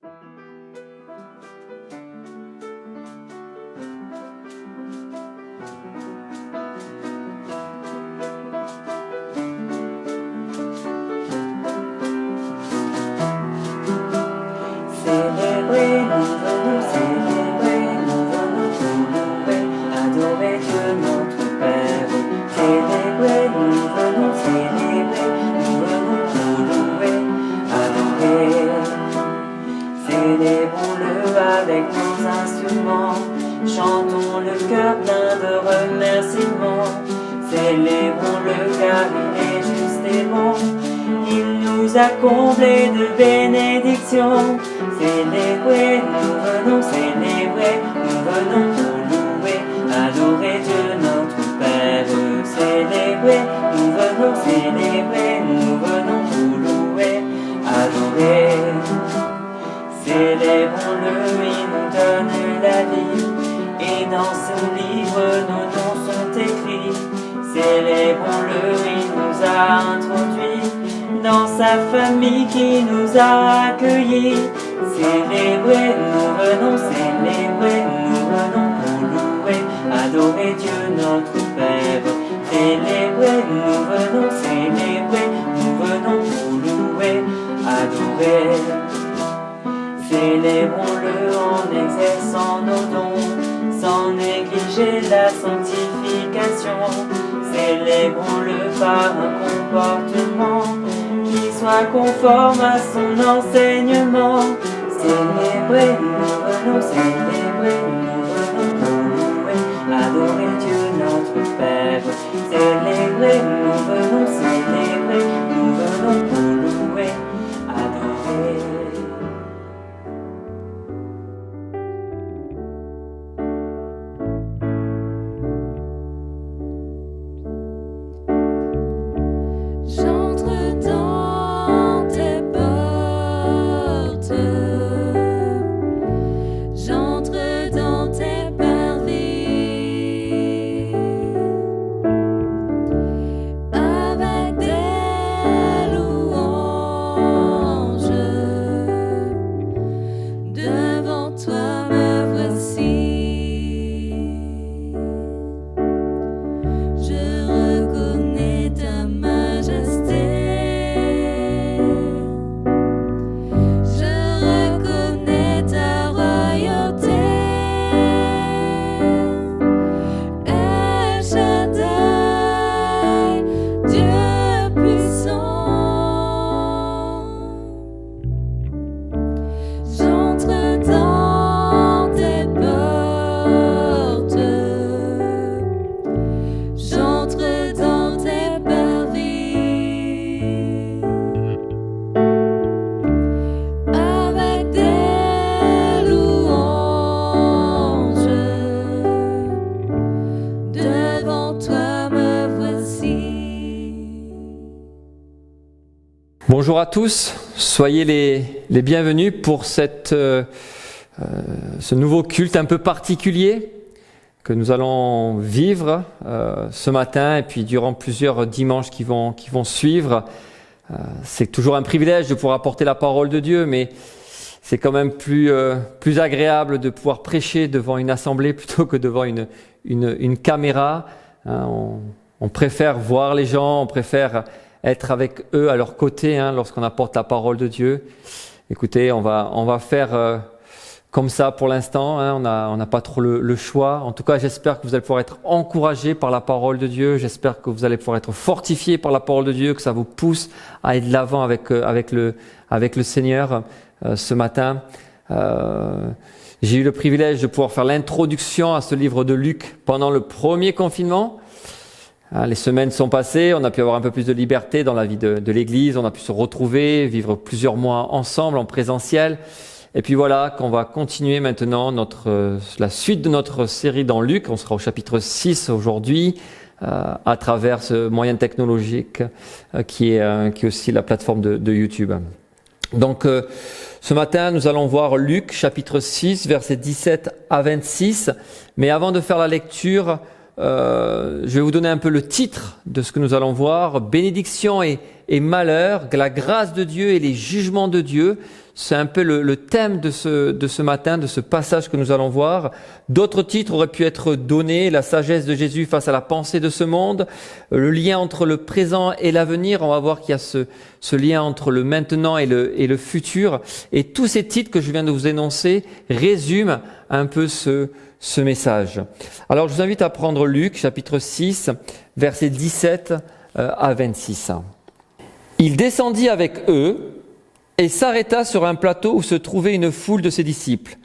Célébrer, nous venons célébrer, nous venons pour louer, adorer Dieu notre Père. Célébrer, nous venons célébrer, nous venons pour louer, adorer. Célébrons-le avec nos instruments, chantons le cœur plein de remerciements. Célébrons-le car il est juste et bon, il nous a comblés de bénédictions. Célébrer, nous venons célébrer, nous venons pour louer, adorer Dieu notre Père. Célébrer, nous venons célébrer, nous venons pour louer, adorer. Célébrons-le, il nous donne la vie, et dans son livre nos noms sont écrits. Célébrons-le, il nous a introduits dans sa famille qui nous a accueillis. Célébrer, nous venons célébrer, nous venons pour louer, adorer Dieu notre Père. Célébrer, nous venons célébrer, nous venons pour louer, adorer. Célébrons-le en exerçant nos dons, sans négliger la sanctification. Célébrons-le par un comportement qui soit conforme à son enseignement. Célébrer, nous venons célébrer, nous venons pour louer, adorer Dieu notre Père. Célébrer, nous venons célébrer, nous venons pour louer, adorer. J'entre dans tes portes, j'entre dans tes parvis, avec des louanges, devant toi me voici. Je reconnais ta majesté, je reconnais ta royauté. El Shaddai, Dieu puissant. J'entre dans tes portes, j'entre dans tes parvis, avec des louanges, devant toi me voici. Bonjour à tous, soyez les bienvenus pour ce nouveau culte un peu particulier que nous allons vivre ce matin et puis durant plusieurs dimanches qui vont suivre. C'est toujours un privilège de pouvoir apporter la parole de Dieu, mais c'est quand même plus agréable de pouvoir prêcher devant une assemblée plutôt que devant une caméra. Hein, on préfère voir les gens, on préfère être avec eux à leur côté lorsqu'on apporte la parole de Dieu. Écoutez, on va faire comme ça pour l'instant. On n'a pas trop le choix. En tout cas, j'espère que vous allez pouvoir être encouragés par la parole de Dieu. J'espère que vous allez pouvoir être fortifiés par la parole de Dieu, que ça vous pousse à aller de l'avant avec le Seigneur ce matin. J'ai eu le privilège de pouvoir faire l'introduction à ce livre de Luc pendant le premier confinement. Les semaines sont passées, on a pu avoir un peu plus de liberté dans la vie de l'Église, on a pu se retrouver, vivre plusieurs mois ensemble en présentiel. Et puis voilà qu'on va continuer maintenant la suite de notre série dans Luc. On sera au chapitre 6 aujourd'hui, à travers ce moyen technologique qui est aussi la plateforme de YouTube. Donc ce matin, nous allons voir Luc chapitre 6, versets 17 à 26. Mais avant de faire la lecture, je vais vous donner un peu le titre de ce que nous allons voir. Bénédiction et et malheur, la grâce de Dieu et les jugements de Dieu. C'est un peu le thème de ce matin, de ce passage que nous allons voir. D'autres titres auraient pu être donnés, la sagesse de Jésus face à la pensée de ce monde, le lien entre le présent et l'avenir. On va voir qu'il y a ce lien entre le maintenant et le futur. Et tous ces titres que je viens de vous énoncer résument un peu ce message. Alors je vous invite à prendre Luc, chapitre 6, versets 17 à 26. Il descendit avec eux et s'arrêta sur un plateau où se trouvait une foule de ses disciples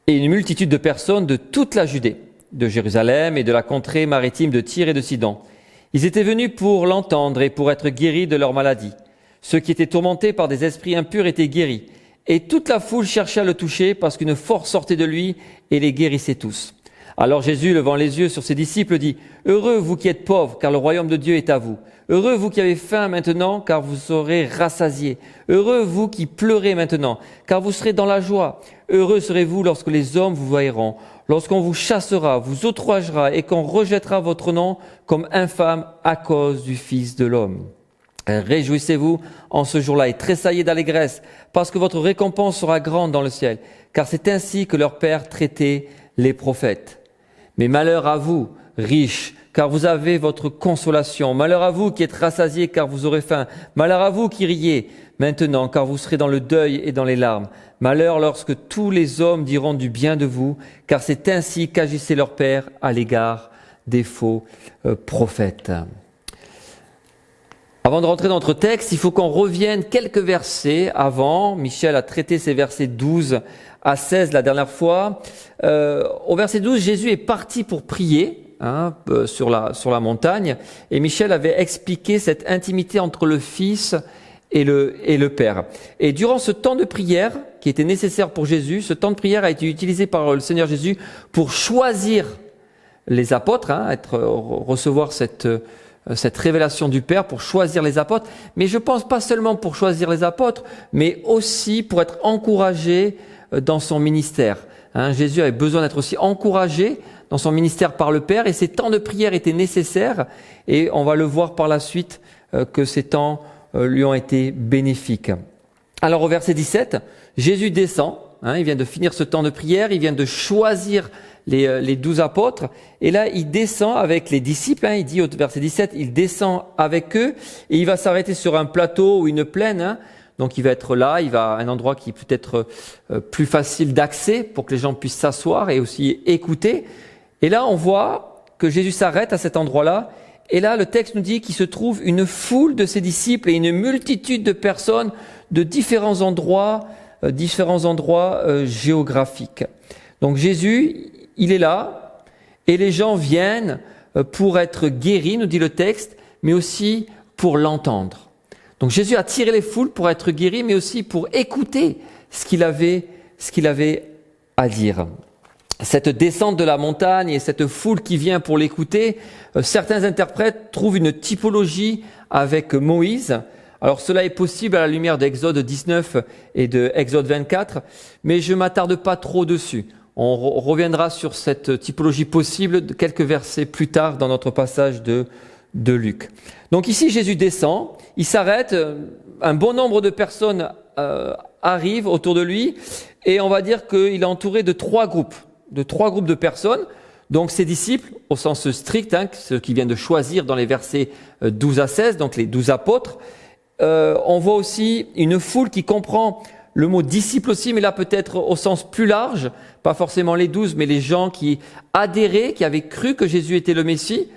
et une multitude de personnes de toute la Judée, de Jérusalem et de la contrée maritime de Tyr et de Sidon. Ils étaient venus pour l'entendre et pour être guéris de leur maladie. Ceux qui étaient tourmentés par des esprits impurs étaient guéris. Et toute la foule cherchait à le toucher parce qu'une force sortait de lui et les guérissait tous. Alors Jésus, levant les yeux sur ses disciples, dit « Heureux vous qui êtes pauvres, car le royaume de Dieu est à vous. Heureux vous qui avez faim maintenant, car vous serez rassasiés. Heureux vous qui pleurez maintenant, car vous serez dans la joie. Heureux serez-vous lorsque les hommes vous haïront, lorsqu'on vous chassera, vous outragera et qu'on rejettera votre nom comme infâme à cause du Fils de l'homme. Réjouissez-vous en ce jour-là et tressaillez d'allégresse, parce que votre récompense sera grande dans le ciel, car c'est ainsi que leur Père traitait les prophètes. Mais malheur à vous, riches, car vous avez votre consolation. Malheur à vous qui êtes rassasiés, car vous aurez faim. Malheur à vous qui riez maintenant, car vous serez dans le deuil et dans les larmes. Malheur lorsque tous les hommes diront du bien de vous, car c'est ainsi qu'agissait leur Père à l'égard des faux prophètes. Avant de rentrer dans notre texte, il faut qu'on revienne quelques versets avant. Michel a traité ces versets 12 à 16 la dernière fois. Au verset 12, Jésus est parti pour prier sur la montagne. Et Michel avait expliqué cette intimité entre le Fils et le Père. Et durant ce temps de prière qui était nécessaire pour Jésus, ce temps de prière a été utilisé par le Seigneur Jésus pour choisir les apôtres, recevoir cette révélation du Père, pour choisir les apôtres. Mais je pense pas seulement pour choisir les apôtres, mais aussi pour être encouragé dans son ministère. Jésus avait besoin d'être aussi encouragé dans son ministère par le Père, et ces temps de prière étaient nécessaires, et on va le voir par la suite que ces temps lui ont été bénéfiques. Alors au verset 17, Jésus descend, il vient de finir ce temps de prière, il vient de choisir les 12 apôtres, et là il descend avec les disciples, il dit au verset 17, il descend avec eux, et il va s'arrêter sur un plateau ou une plaine, donc il va être là, il va à un endroit qui peut être plus facile d'accès pour que les gens puissent s'asseoir et aussi écouter. Et là on voit que Jésus s'arrête à cet endroit-là, et là le texte nous dit qu'il se trouve une foule de ses disciples et une multitude de personnes de différents endroits géographiques. Donc Jésus, il est là, et les gens viennent pour être guéris, nous dit le texte, mais aussi pour l'entendre. Donc Jésus a tiré les foules pour être guéri, mais aussi pour écouter ce qu'il avait à dire. Cette descente de la montagne et cette foule qui vient pour l'écouter, certains interprètes trouvent une typologie avec Moïse. Alors cela est possible à la lumière d'Exode 19 et de Exode 24, mais je ne m'attarde pas trop dessus. On reviendra sur cette typologie possible quelques versets plus tard dans notre passage de Luc. Donc ici Jésus descend, il s'arrête, un bon nombre de personnes arrivent autour de lui, et on va dire qu'il est entouré de trois groupes de personnes. Donc ses disciples, au sens strict, ceux qui viennent de choisir dans les versets 12 à 16, donc les 12 apôtres. On voit aussi une foule qui comprend le mot disciple aussi, mais là peut-être au sens plus large, pas forcément les 12, mais les gens qui adhéraient, qui avaient cru que Jésus était le Messie.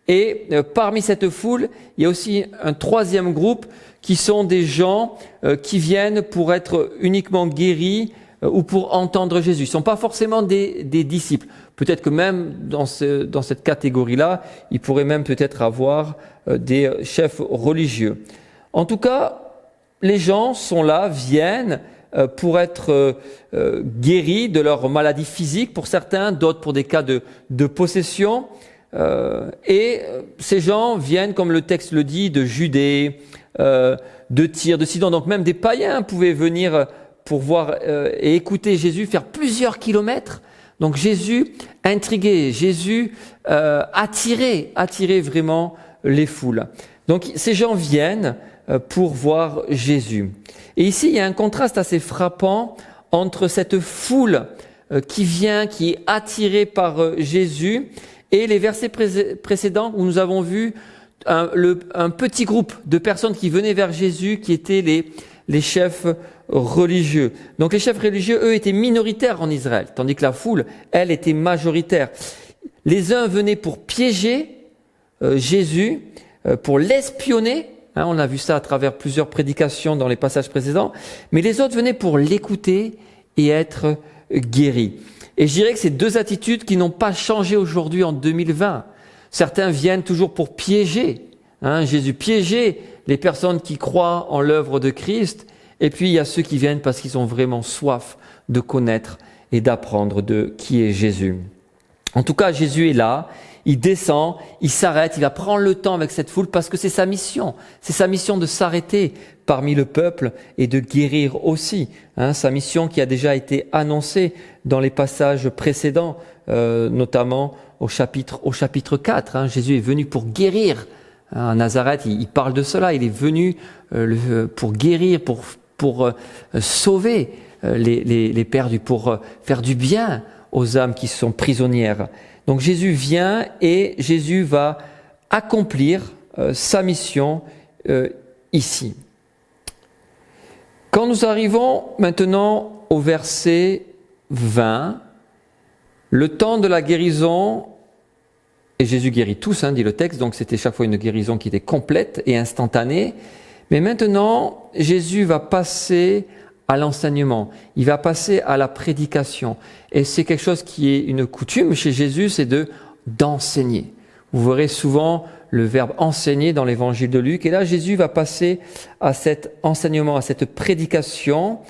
Et parmi cette foule, il y a aussi un troisième groupe qui sont des gens qui viennent pour être uniquement guéris ou pour entendre Jésus. Ils ne sont pas forcément des disciples. Peut-être que même dans cette catégorie-là, il pourrait même peut-être avoir des chefs religieux. En tout cas, les gens sont là, viennent pour être guéris de leur maladie physique pour certains, d'autres pour des cas de possession. Et ces gens viennent, comme le texte le dit, de Judée, de Tyr, de Sidon. Donc même des païens pouvaient venir pour voir et écouter Jésus faire plusieurs kilomètres. Donc Jésus intriguait, Jésus attirait vraiment les foules. Donc ces gens viennent pour voir Jésus. Et ici, il y a un contraste assez frappant entre cette foule qui vient, qui est attirée par Jésus, et les versets précédents où nous avons vu un petit groupe de personnes qui venaient vers Jésus, qui étaient les chefs religieux. Donc les chefs religieux, eux, étaient minoritaires en Israël, tandis que la foule, elle, était majoritaire. Les uns venaient pour piéger Jésus, pour l'espionner. On a vu ça à travers plusieurs prédications dans les passages précédents. Mais les autres venaient pour l'écouter et être guéris. Et je dirais que c'est deux attitudes qui n'ont pas changé aujourd'hui en 2020. Certains viennent toujours pour piéger. Jésus piégeait les personnes qui croient en l'œuvre de Christ. Et puis il y a ceux qui viennent parce qu'ils ont vraiment soif de connaître et d'apprendre de qui est Jésus. En tout cas, Jésus est là. Il descend, il s'arrête, il va prendre le temps avec cette foule parce que c'est sa mission. C'est sa mission de s'arrêter parmi le peuple et de guérir aussi. Sa mission qui a déjà été annoncée dans les passages précédents, notamment au chapitre 4. Jésus est venu pour guérir. À Nazareth, il parle de cela. Il est venu pour guérir, pour sauver les perdus, pour faire du bien aux âmes qui sont prisonnières. Donc Jésus vient et Jésus va accomplir sa mission ici. Quand nous arrivons maintenant au verset 20, le temps de la guérison, et Jésus guérit tous, dit le texte, donc c'était chaque fois une guérison qui était complète et instantanée. Mais maintenant, Jésus va passer à l'enseignement, il va passer à la prédication. Et c'est quelque chose qui est une coutume chez Jésus, c'est d'enseigner. Vous verrez souvent le verbe enseigner dans l'évangile de Luc. Et là, Jésus va passer à cet enseignement, à cette prédication.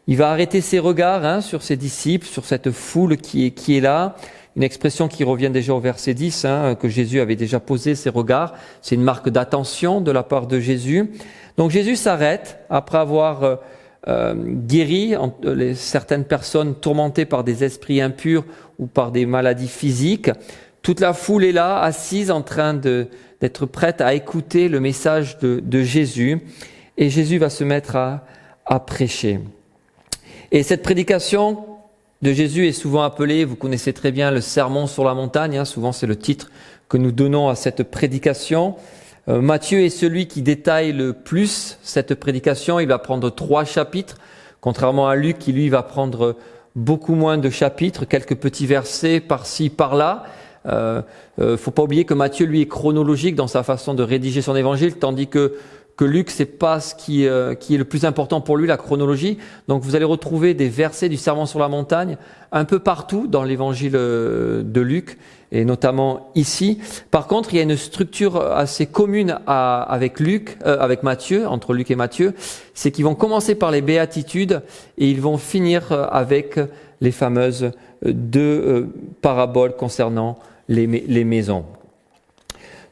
Il va arrêter ses regards sur ses disciples, sur cette foule qui est là. Une expression qui revient déjà au verset 10, que Jésus avait déjà posé ses regards. C'est une marque d'attention de la part de Jésus. Donc Jésus s'arrête après avoir guéri certaines personnes tourmentées par des esprits impurs ou par des maladies physiques. Toute la foule est là, assise, en train d'être prête à écouter le message de Jésus. Et Jésus va se mettre à prêcher. Et cette prédication de Jésus est souvent appelée, vous connaissez très bien, le sermon sur la montagne. Souvent, c'est le titre que nous donnons à cette prédication. Matthieu est celui qui détaille le plus cette prédication. Il va prendre 3 chapitres, contrairement à Luc qui, lui, va prendre beaucoup moins de chapitres, quelques petits versets par-ci, par-là. Faut pas oublier que Matthieu, lui, est chronologique dans sa façon de rédiger son évangile, tandis que Luc, c'est pas ce qui est le plus important pour lui, la chronologie. Donc vous allez retrouver des versets du Sermon sur la montagne un peu partout dans l'évangile de Luc, et notamment ici. Par contre, il y a une structure assez commune avec Matthieu, entre Luc et Matthieu, c'est qu'ils vont commencer par les béatitudes et ils vont finir avec les fameuses 2 paraboles concernant les maisons.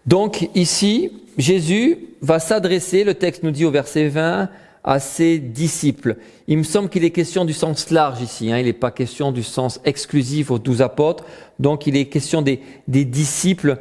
Donc ici, Jésus va s'adresser, le texte nous dit au verset 20, à ses disciples. Il me semble qu'il est question du sens large ici, il n'est pas question du sens exclusif aux 12 apôtres, donc il est question des disciples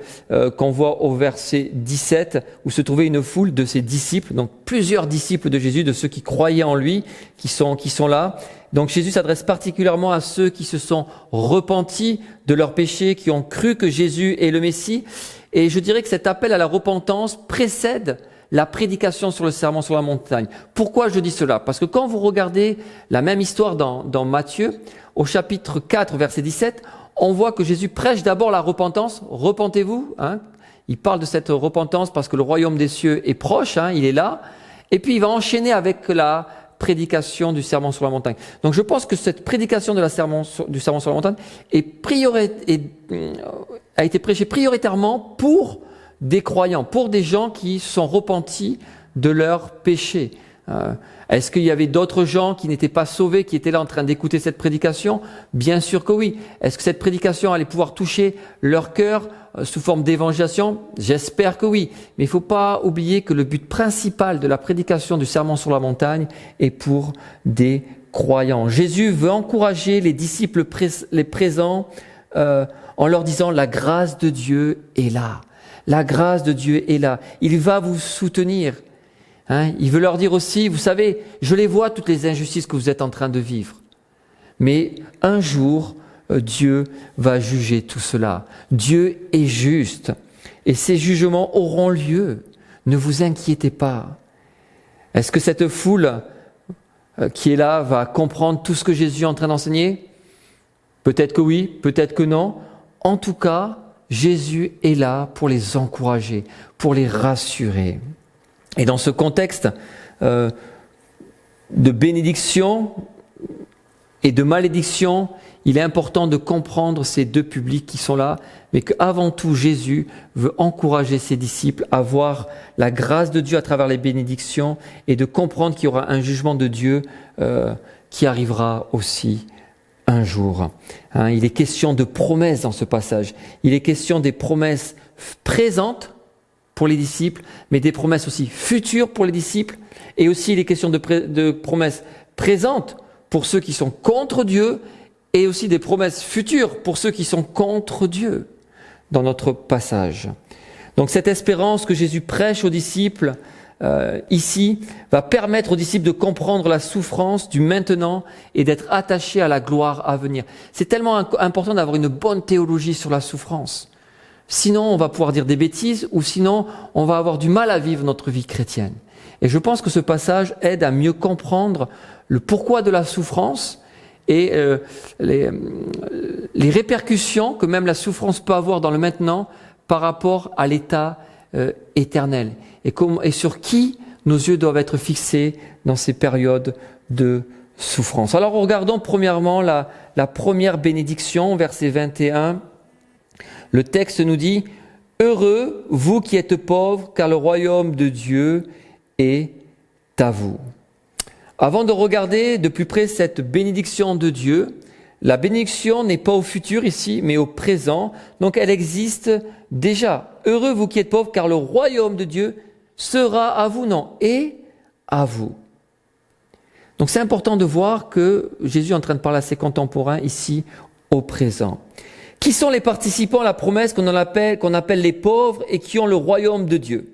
qu'on voit au verset 17, où se trouvait une foule de ses disciples, donc plusieurs disciples de Jésus, de ceux qui croyaient en lui, qui sont là. Donc Jésus s'adresse particulièrement à ceux qui se sont repentis de leurs péchés, qui ont cru que Jésus est le Messie. Et je dirais que cet appel à la repentance précède la prédication sur le sermon sur la montagne. Pourquoi je dis cela ? Parce que quand vous regardez la même histoire dans Matthieu, au chapitre 4, verset 17, on voit que Jésus prêche d'abord la repentance. Repentez-vous. Il parle de cette repentance parce que le royaume des cieux est proche, il est là. Et puis il va enchaîner avec la prédication du sermon sur la montagne. Donc je pense que cette prédication du sermon sur la montagne a été prêchée prioritairement pour des croyants, pour des gens qui sont repentis de leurs péchés. Est-ce qu'il y avait d'autres gens qui n'étaient pas sauvés, qui étaient là en train d'écouter cette prédication ? Bien sûr que oui. Est-ce que cette prédication allait pouvoir toucher leur cœur sous forme d'évangélisation ? J'espère que oui. Mais il ne faut pas oublier que le but principal de la prédication du sermon sur la montagne est pour des croyants. Jésus veut encourager les disciples les présents en leur disant « La grâce de Dieu est là. La grâce de Dieu est là. Il va vous soutenir. » Il veut leur dire aussi, vous savez, je les vois toutes les injustices que vous êtes en train de vivre. Mais un jour, Dieu va juger tout cela. Dieu est juste et ces jugements auront lieu. Ne vous inquiétez pas. Est-ce que cette foule qui est là va comprendre tout ce que Jésus est en train d'enseigner? Peut-être que oui, peut-être que non. En tout cas, Jésus est là pour les encourager, pour les rassurer. Et dans ce contexte de bénédiction et de malédiction, il est important de comprendre ces deux publics qui sont là, mais qu'avant tout, Jésus veut encourager ses disciples à voir la grâce de Dieu à travers les bénédictions et de comprendre qu'il y aura un jugement de Dieu qui arrivera aussi un jour. Il est question de promesses dans ce passage. Il est question des promesses présentes pour les disciples, mais des promesses aussi futures pour les disciples, et aussi il est question de promesses présentes pour ceux qui sont contre Dieu, et aussi des promesses futures pour ceux qui sont contre Dieu dans notre passage. Donc cette espérance que Jésus prêche aux disciples ici va permettre aux disciples de comprendre la souffrance du maintenant et d'être attachés à la gloire à venir. C'est tellement important d'avoir une bonne théologie sur la souffrance. Sinon, on va pouvoir dire des bêtises ou sinon, on va avoir du mal à vivre notre vie chrétienne. Et je pense que ce passage aide à mieux comprendre le pourquoi de la souffrance et les répercussions que même la souffrance peut avoir dans le maintenant par rapport à l'état éternel. Et sur qui nos yeux doivent être fixés dans ces périodes de souffrance. Alors regardons premièrement la première bénédiction, verset 21. Le texte nous dit « Heureux, vous qui êtes pauvres, car le royaume de Dieu est à vous. » Avant de regarder de plus près cette bénédiction de Dieu, la bénédiction n'est pas au futur ici, mais au présent. Donc elle existe déjà. « Heureux, vous qui êtes pauvres, car le royaume de Dieu sera à vous. » Non, et à vous. Donc c'est important de voir que Jésus est en train de parler à ses contemporains ici au présent. Qui sont les participants à la promesse qu'on appelle les pauvres et qui ont le royaume de Dieu?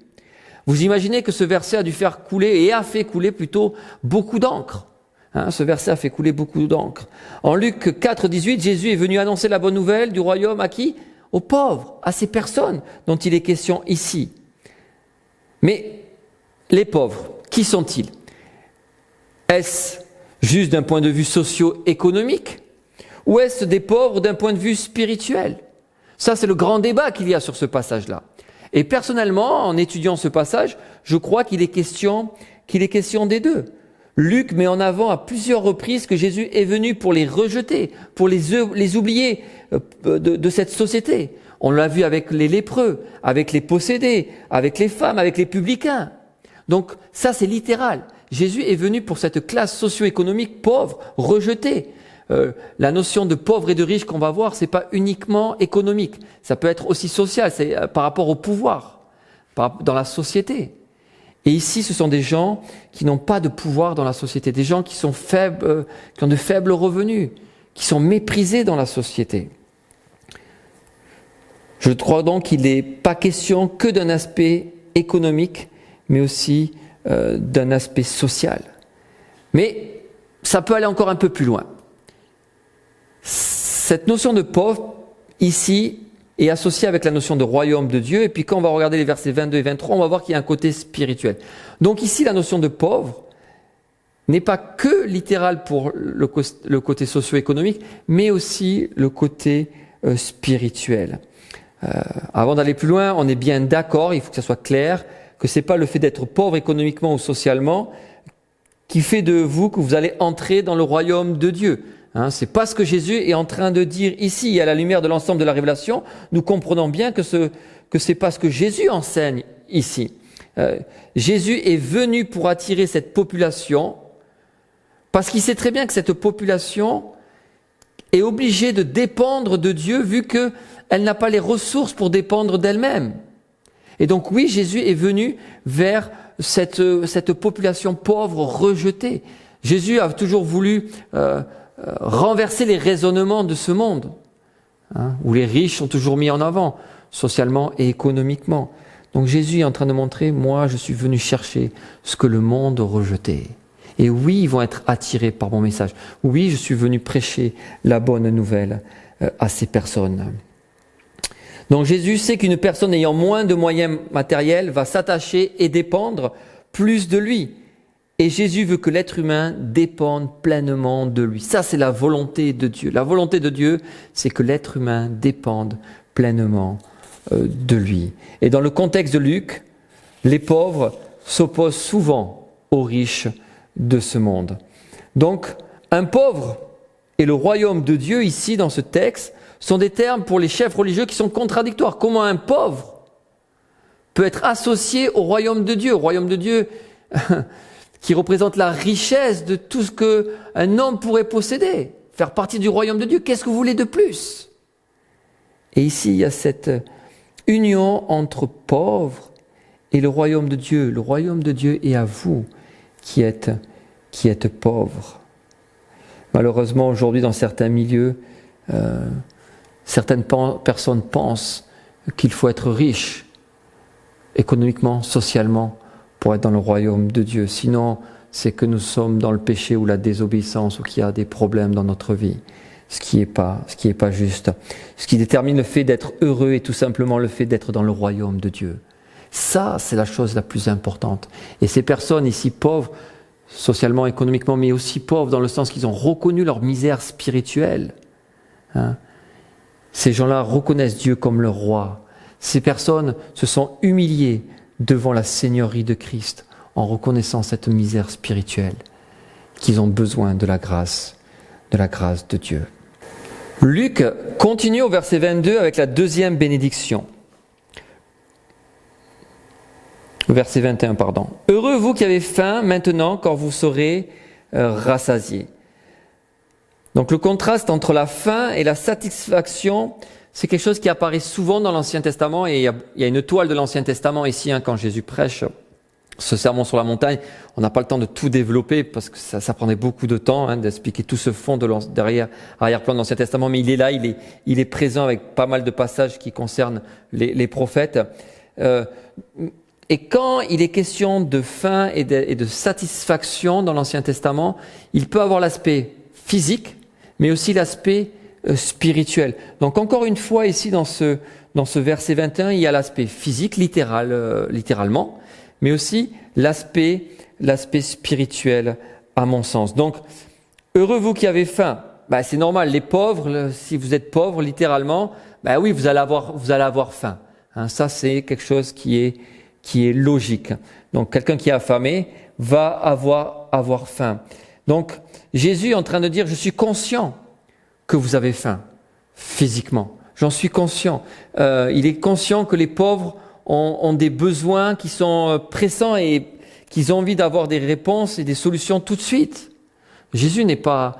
Vous imaginez que ce verset a dû faire couler, et a fait couler plutôt, beaucoup d'encre. Ce verset a fait couler beaucoup d'encre. En Luc 4, 18, Jésus est venu annoncer la bonne nouvelle du royaume à qui? Aux pauvres, à ces personnes dont il est question ici. Mais les pauvres, qui sont-ils? Est-ce juste d'un point de vue socio-économique? Ou est-ce des pauvres d'un point de vue spirituel? Ça, c'est le grand débat qu'il y a sur ce passage-là. Et personnellement, en étudiant ce passage, je crois qu'il est question des deux. Luc met en avant à plusieurs reprises que Jésus est venu pour les rejeter, pour les oublier de cette société. On l'a vu avec les lépreux, avec les possédés, avec les femmes, avec les publicains. Donc ça, c'est littéral. Jésus est venu pour cette classe socio-économique pauvre, rejetée. La notion de pauvre et de riche qu'on va voir, c'est pas uniquement économique. Ça peut être aussi social, c'est par rapport au pouvoir, dans la société. Et ici, ce sont des gens qui n'ont pas de pouvoir dans la société, des gens qui sont faibles, qui ont de faibles revenus, qui sont méprisés dans la société. Je crois donc qu'il n'est pas question que d'un aspect économique, mais aussi d'un aspect social. Mais ça peut aller encore un peu plus loin. Cette notion de pauvre, ici, est associée avec la notion de royaume de Dieu. Et puis quand on va regarder les versets 22 et 23, on va voir qu'il y a un côté spirituel. Donc ici, la notion de pauvre n'est pas que littérale pour le côté socio-économique, mais aussi le côté spirituel. Avant d'aller plus loin, on est bien d'accord, il faut que ça soit clair, que c'est pas le fait d'être pauvre économiquement ou socialement qui fait de vous que vous allez entrer dans le royaume de Dieu. C'est pas ce que Jésus est en train de dire ici. Et à la lumière de l'ensemble de la révélation, nous comprenons bien que c'est pas ce que Jésus enseigne ici. Jésus est venu pour attirer cette population parce qu'il sait très bien que cette population est obligée de dépendre de Dieu vu qu'elle n'a pas les ressources pour dépendre d'elle-même. Et donc oui, Jésus est venu vers cette population pauvre, rejetée. Jésus a toujours voulu renverser les raisonnements de ce monde, où les riches sont toujours mis en avant, socialement et économiquement. Donc Jésus est en train de montrer, moi je suis venu chercher ce que le monde rejetait. Et oui, ils vont être attirés par mon message. Oui, je suis venu prêcher la bonne nouvelle à ces personnes. Donc Jésus sait qu'une personne ayant moins de moyens matériels va s'attacher et dépendre plus de lui. Et Jésus veut que l'être humain dépende pleinement de lui. Ça, c'est la volonté de Dieu. La volonté de Dieu, c'est que l'être humain dépende pleinement de lui. Et dans le contexte de Luc, les pauvres s'opposent souvent aux riches de ce monde. Donc, un pauvre et le royaume de Dieu, ici, dans ce texte, sont des termes pour les chefs religieux qui sont contradictoires. Comment un pauvre peut être associé au royaume de Dieu? Au royaume de Dieu qui représente la richesse de tout ce qu'un homme pourrait posséder. Faire partie du royaume de Dieu, qu'est-ce que vous voulez de plus? Et ici, il y a cette union entre pauvres et le royaume de Dieu. Le royaume de Dieu est à vous qui êtes pauvres. Malheureusement, aujourd'hui, dans certains milieux, certaines personnes pensent qu'il faut être riche, économiquement, socialement, pour être dans le royaume de Dieu. Sinon, c'est que nous sommes dans le péché ou la désobéissance ou qu'il y a des problèmes dans notre vie. Ce qui est pas juste. Ce qui détermine le fait d'être heureux est tout simplement le fait d'être dans le royaume de Dieu. Ça, c'est la chose la plus importante. Et ces personnes ici pauvres, socialement, économiquement, mais aussi pauvres dans le sens qu'ils ont reconnu leur misère spirituelle. Ces gens-là reconnaissent Dieu comme leur roi. Ces personnes se sont humiliées devant la seigneurie de Christ en reconnaissant cette misère spirituelle, qu'ils ont besoin de la grâce de Dieu. Luc continue au verset 22 avec la deuxième bénédiction. Verset 21, pardon. « Heureux vous qui avez faim maintenant, quand vous serez rassasiés. » Donc le contraste entre la faim et la satisfaction, c'est quelque chose qui apparaît souvent dans l'Ancien Testament, et il y a une toile de l'Ancien Testament ici, quand Jésus prêche ce sermon sur la montagne. On n'a pas le temps de tout développer parce que ça prendrait beaucoup de temps d'expliquer tout ce fond derrière arrière-plan de l'Ancien Testament, mais il est là, il est présent avec pas mal de passages qui concernent les prophètes. Et quand il est question de faim et de satisfaction dans l'Ancien Testament, il peut avoir l'aspect physique, mais aussi l'aspect spirituel. Donc encore une fois ici dans ce verset 21, il y a l'aspect physique, littéralement, mais aussi l'aspect spirituel à mon sens. Donc heureux vous qui avez faim. C'est normal, les pauvres, si vous êtes pauvre littéralement, oui, vous allez avoir faim. Ça c'est quelque chose qui est logique. Donc quelqu'un qui est affamé va avoir faim. Donc Jésus est en train de dire, je suis conscient que vous avez faim physiquement. J'en suis conscient. Il est conscient que les pauvres ont des besoins qui sont pressants et qu'ils ont envie d'avoir des réponses et des solutions tout de suite. Jésus n'est pas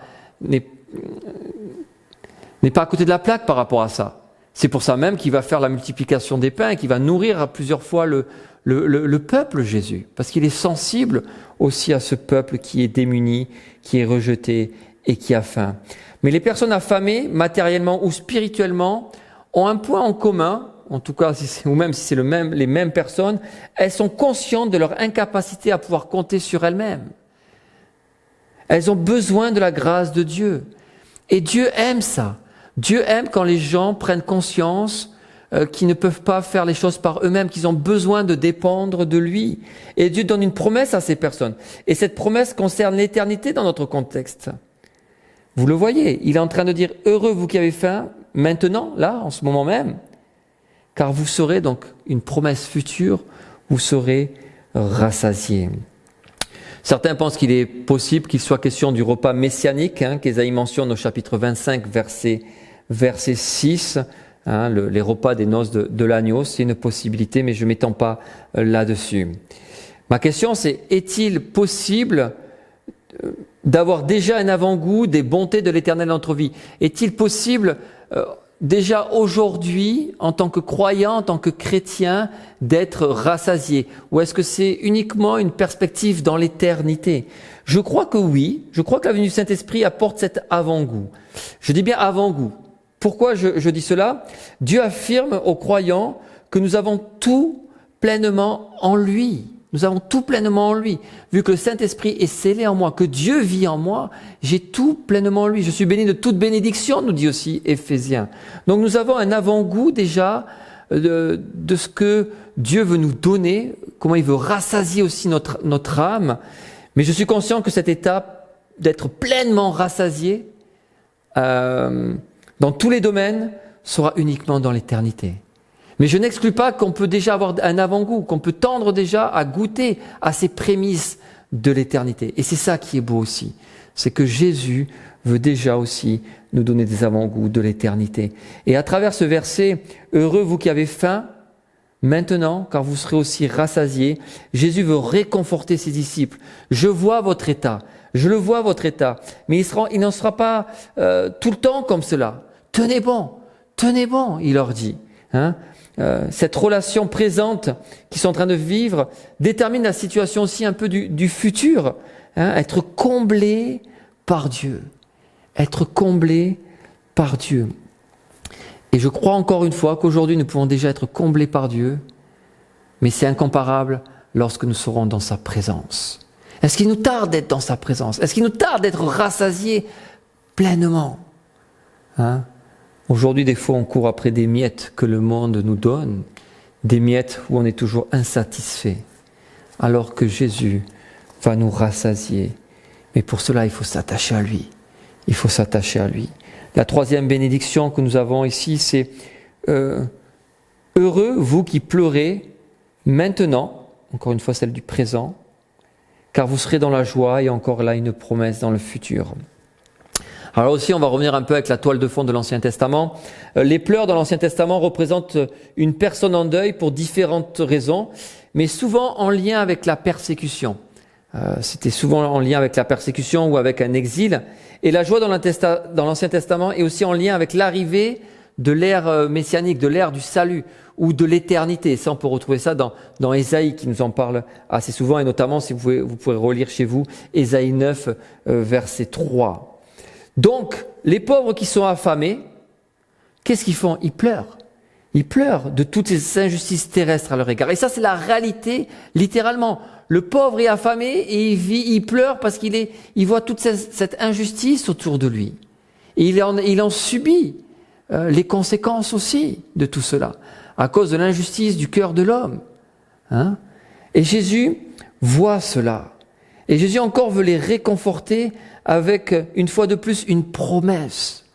à côté de la plaque par rapport à ça. C'est pour ça même qu'il va faire la multiplication des pains et qu'il va nourrir à plusieurs fois le peuple Jésus. Parce qu'il est sensible aussi à ce peuple qui est démuni, qui est rejeté et qui a faim. Mais les personnes affamées, matériellement ou spirituellement, ont un point en commun, en tout cas, ou même si c'est les mêmes personnes, elles sont conscientes de leur incapacité à pouvoir compter sur elles-mêmes. Elles ont besoin de la grâce de Dieu. Et Dieu aime ça. Dieu aime quand les gens prennent conscience qu'ils ne peuvent pas faire les choses par eux-mêmes, qu'ils ont besoin de dépendre de lui. Et Dieu donne une promesse à ces personnes. Et cette promesse concerne l'éternité dans notre contexte. Vous le voyez, il est en train de dire, heureux vous qui avez faim, maintenant, là, en ce moment même, car vous serez donc une promesse future, vous serez rassasiés. Certains pensent qu'il est possible qu'il soit question du repas messianique, qu'Ésaïe mentionne au chapitre 25, verset 6, les repas des noces de l'agneau. C'est une possibilité, mais je ne m'étends pas là-dessus. Ma question, c'est, est-il possible d'avoir déjà un avant-goût des bontés de l'Éternel dans notre vie? Est-il possible déjà aujourd'hui, en tant que croyant, en tant que chrétien, d'être rassasié? Ou est-ce que c'est uniquement une perspective dans l'éternité? Je crois que oui. Je crois que la venue du Saint-Esprit apporte cet avant-goût. Je dis bien avant-goût. Pourquoi je dis cela? Dieu affirme aux croyants que nous avons tout pleinement en lui. Nous avons tout pleinement en lui. Vu que le Saint-Esprit est scellé en moi, que Dieu vit en moi, j'ai tout pleinement en lui. Je suis béni de toute bénédiction, nous dit aussi Éphésiens. Donc nous avons un avant-goût déjà de ce que Dieu veut nous donner, comment il veut rassasier aussi notre âme. Mais je suis conscient que cette étape d'être pleinement rassasié dans tous les domaines sera uniquement dans l'éternité. Mais je n'exclus pas qu'on peut déjà avoir un avant-goût, qu'on peut tendre déjà à goûter à ces prémices de l'éternité. Et c'est ça qui est beau aussi. C'est que Jésus veut déjà aussi nous donner des avant-goûts de l'éternité. Et à travers ce verset, heureux vous qui avez faim, maintenant, car vous serez aussi rassasiés, Jésus veut réconforter ses disciples. Je vois votre état, je le vois votre état, mais il n'en sera pas tout le temps comme cela. Tenez bon, il leur dit. Cette relation présente qu'ils sont en train de vivre détermine la situation aussi un peu du futur. Être comblé par Dieu. Être comblé par Dieu. Et je crois encore une fois qu'aujourd'hui nous pouvons déjà être comblés par Dieu, mais c'est incomparable lorsque nous serons dans sa présence. Est-ce qu'il nous tarde d'être dans sa présence? Est-ce qu'il nous tarde d'être rassasiés pleinement? Aujourd'hui, des fois, on court après des miettes que le monde nous donne, des miettes où on est toujours insatisfait, alors que Jésus va nous rassasier. Mais pour cela, il faut s'attacher à lui. Il faut s'attacher à lui. La troisième bénédiction que nous avons ici, c'est heureux vous qui pleurez maintenant, encore une fois celle du présent, car vous serez dans la joie, et encore là une promesse dans le futur. Alors aussi, on va revenir un peu avec la toile de fond de l'Ancien Testament. Les pleurs dans l'Ancien Testament représentent une personne en deuil pour différentes raisons, mais souvent en lien avec la persécution. C'était souvent en lien avec la persécution ou avec un exil. Et la joie dans l'Ancien Testament est aussi en lien avec l'arrivée de l'ère messianique, de l'ère du salut ou de l'éternité. Ça, on peut retrouver ça dans Ésaïe qui nous en parle assez souvent, et notamment, si vous pouvez relire chez vous, Ésaïe 9, verset 3. Donc, les pauvres qui sont affamés, qu'est-ce qu'ils font? Ils pleurent. Ils pleurent de toutes ces injustices terrestres à leur égard. Et ça, c'est la réalité, littéralement. Le pauvre est affamé et il pleure parce qu'il voit toute cette injustice autour de lui. Et il en subit les conséquences aussi de tout cela, à cause de l'injustice du cœur de l'homme. Et Jésus voit cela. Et Jésus encore veut les réconforter avec, une fois de plus, une promesse.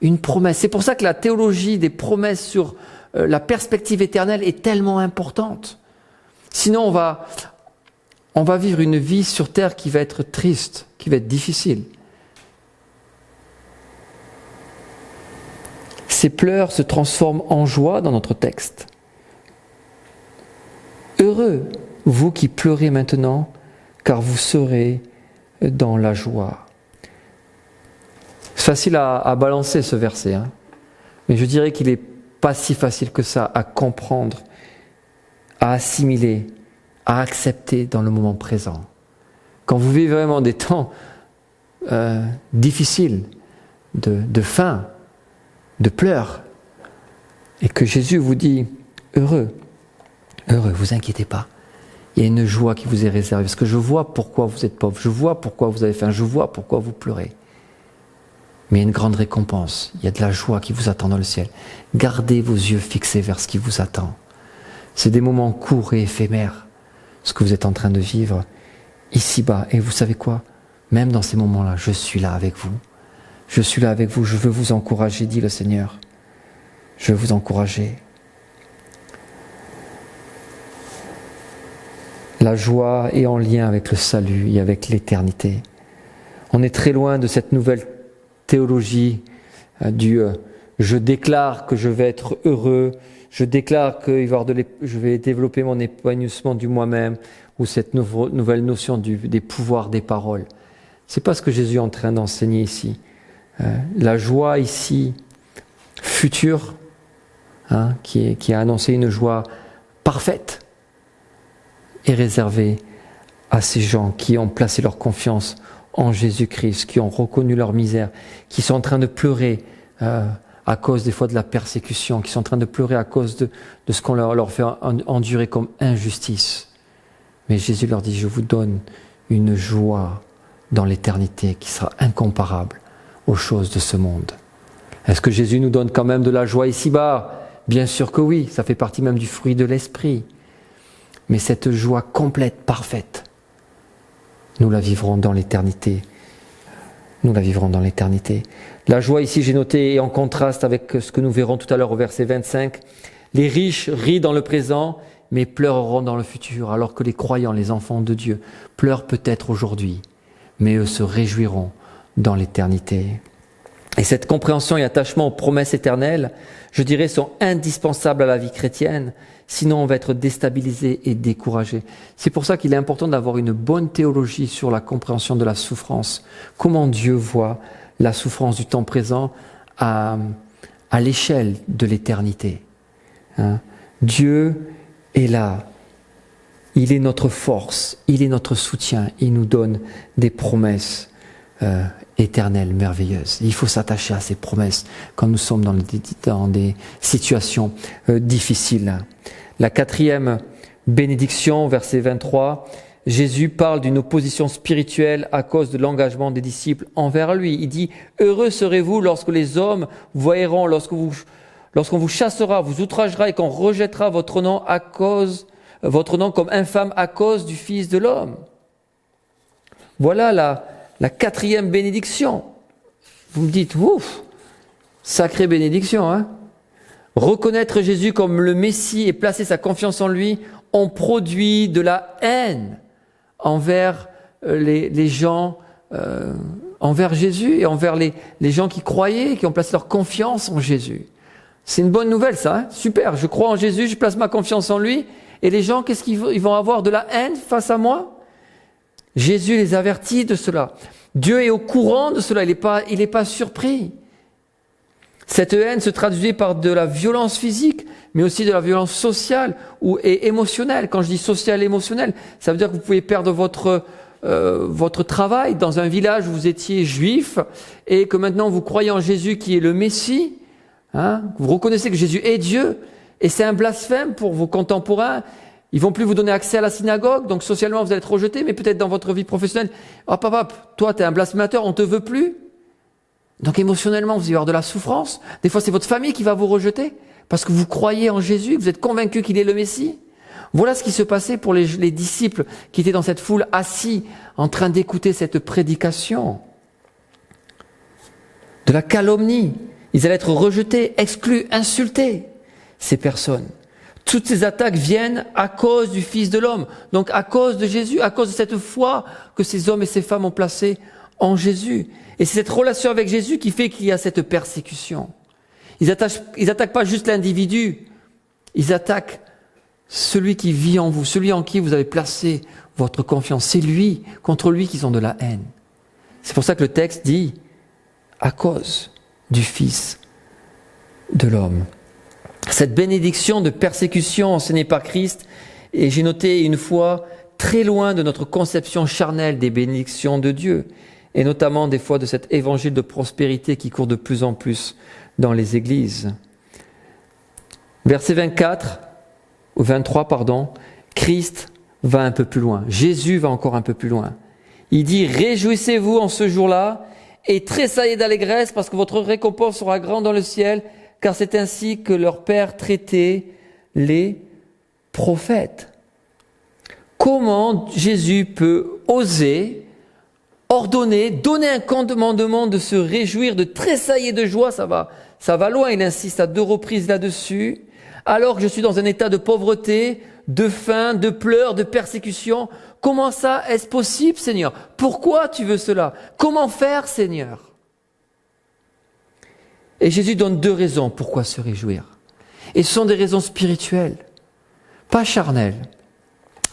Une promesse. C'est pour ça que la théologie des promesses sur la perspective éternelle est tellement importante. Sinon, on va vivre une vie sur terre qui va être triste, qui va être difficile. Ces pleurs se transforment en joie dans notre texte. Heureux, vous qui pleurez maintenant, car vous serez dans la joie. C'est facile à balancer ce verset, mais je dirais qu'il n'est pas si facile que ça à comprendre, à assimiler, à accepter dans le moment présent. Quand vous vivez vraiment des temps difficiles, de faim, de pleurs, et que Jésus vous dit « heureux, vous inquiétez pas ». Il y a une joie qui vous est réservée, parce que je vois pourquoi vous êtes pauvre, je vois pourquoi vous avez faim, je vois pourquoi vous pleurez. Mais il y a une grande récompense, il y a de la joie qui vous attend dans le ciel. Gardez vos yeux fixés vers ce qui vous attend. C'est des moments courts et éphémères, ce que vous êtes en train de vivre ici-bas. Et vous savez quoi? Même dans ces moments-là, je suis là avec vous. Je suis là avec vous, je veux vous encourager, dit le Seigneur. Je veux vous encourager. La joie est en lien avec le salut et avec l'éternité. On est très loin de cette nouvelle théologie du « je déclare que je vais être heureux », je déclare que je vais développer mon épanouissement du moi-même, ou cette nouvelle notion des pouvoirs des paroles. C'est pas ce que Jésus est en train d'enseigner ici. La joie ici, future, qui a annoncé une joie parfaite, est réservée à ces gens qui ont placé leur confiance en Jésus-Christ, qui ont reconnu leur misère, qui sont en train de pleurer à cause des fois de la persécution, qui sont en train de pleurer à cause de ce qu'on leur fait endurer comme injustice. Mais Jésus leur dit, je vous donne une joie dans l'éternité qui sera incomparable aux choses de ce monde. Est-ce que Jésus nous donne quand même de la joie ici-bas ? Bien sûr que oui, ça fait partie même du fruit de l'esprit. Mais cette joie complète, parfaite, nous la vivrons dans l'éternité. Nous la vivrons dans l'éternité. La joie ici, j'ai noté, est en contraste avec ce que nous verrons tout à l'heure au verset 25. Les riches rient dans le présent, mais pleureront dans le futur, alors que les croyants, les enfants de Dieu, pleurent peut-être aujourd'hui, mais eux se réjouiront dans l'éternité. Et cette compréhension et attachement aux promesses éternelles, je dirais, sont indispensables à la vie chrétienne, sinon on va être déstabilisé et découragé. C'est pour ça qu'il est important d'avoir une bonne théologie sur la compréhension de la souffrance. Comment Dieu voit la souffrance du temps présent à l'échelle de l'éternité. Dieu est là. Il est notre force, il est notre soutien, il nous donne des promesses éternelles, merveilleuses. Il faut s'attacher à ces promesses quand nous sommes dans des situations difficiles. La 4e bénédiction, verset 23, Jésus parle d'une opposition spirituelle à cause de l'engagement des disciples envers lui. Il dit « Heureux serez-vous lorsque les hommes vous voyeront, lorsqu'on vous chassera, vous outragera et qu'on rejettera votre nom comme infâme à cause du Fils de l'homme. » Voilà la 4e bénédiction. Vous me dites, ouf, sacrée bénédiction, hein? Reconnaître Jésus comme le Messie et placer sa confiance en lui ont produit de la haine envers les gens, envers Jésus et envers les gens qui croyaient, qui ont placé leur confiance en Jésus. C'est une bonne nouvelle ça, hein? Super, je crois en Jésus, je place ma confiance en lui, et les gens, qu'est-ce qu'ils vont avoir? De la haine face à moi? Jésus les avertit de cela. Dieu est au courant de cela, il n'est pas surpris. Cette haine se traduit par de la violence physique, mais aussi de la violence sociale et émotionnelle. Quand je dis sociale et émotionnelle, ça veut dire que vous pouvez perdre votre travail dans un village où vous étiez juif et que maintenant vous croyez en Jésus qui est le Messie. Vous reconnaissez que Jésus est Dieu et c'est un blasphème pour vos contemporains. Ils vont plus vous donner accès à la synagogue, donc socialement vous allez être rejeté, mais peut-être dans votre vie professionnelle, hop, toi t'es un blasphémateur, on te veut plus. Donc émotionnellement, vous allez avoir de la souffrance. Des fois, c'est votre famille qui va vous rejeter parce que vous croyez en Jésus, vous êtes convaincu qu'il est le Messie. Voilà ce qui se passait pour les disciples qui étaient dans cette foule assis en train d'écouter cette prédication. De la calomnie. Ils allaient être rejetés, exclus, insultés, ces personnes. Toutes ces attaques viennent à cause du Fils de l'homme. Donc à cause de Jésus, à cause de cette foi que ces hommes et ces femmes ont placée en Jésus. Et c'est cette relation avec Jésus qui fait qu'il y a cette persécution. Ils attaquent pas juste l'individu, ils attaquent celui qui vit en vous, celui en qui vous avez placé votre confiance. C'est lui, contre lui qu'ils ont de la haine. C'est pour ça que le texte dit « à cause du Fils de l'homme ». Cette bénédiction de persécution enseignée par Christ, et j'ai noté une fois, très loin de notre conception charnelle des bénédictions de Dieu, et notamment des fois de cet évangile de prospérité qui court de plus en plus dans les églises. Verset 23, Christ va un peu plus loin. Jésus va encore un peu plus loin. Il dit « Réjouissez-vous en ce jour-là et tressaillez d'allégresse parce que votre récompense sera grande dans le ciel, car c'est ainsi que leur Père traitait les prophètes. » Comment Jésus peut oser ordonner, donner un commandement de se réjouir, de tressailler de joie, ça va loin, il insiste à 2 reprises là-dessus, alors que je suis dans un état de pauvreté, de faim, de pleurs, de persécution. Comment ça est-ce possible, Seigneur? Pourquoi tu veux cela? Comment faire, Seigneur? Et Jésus donne 2 raisons pourquoi se réjouir. Et ce sont des raisons spirituelles, pas charnelles.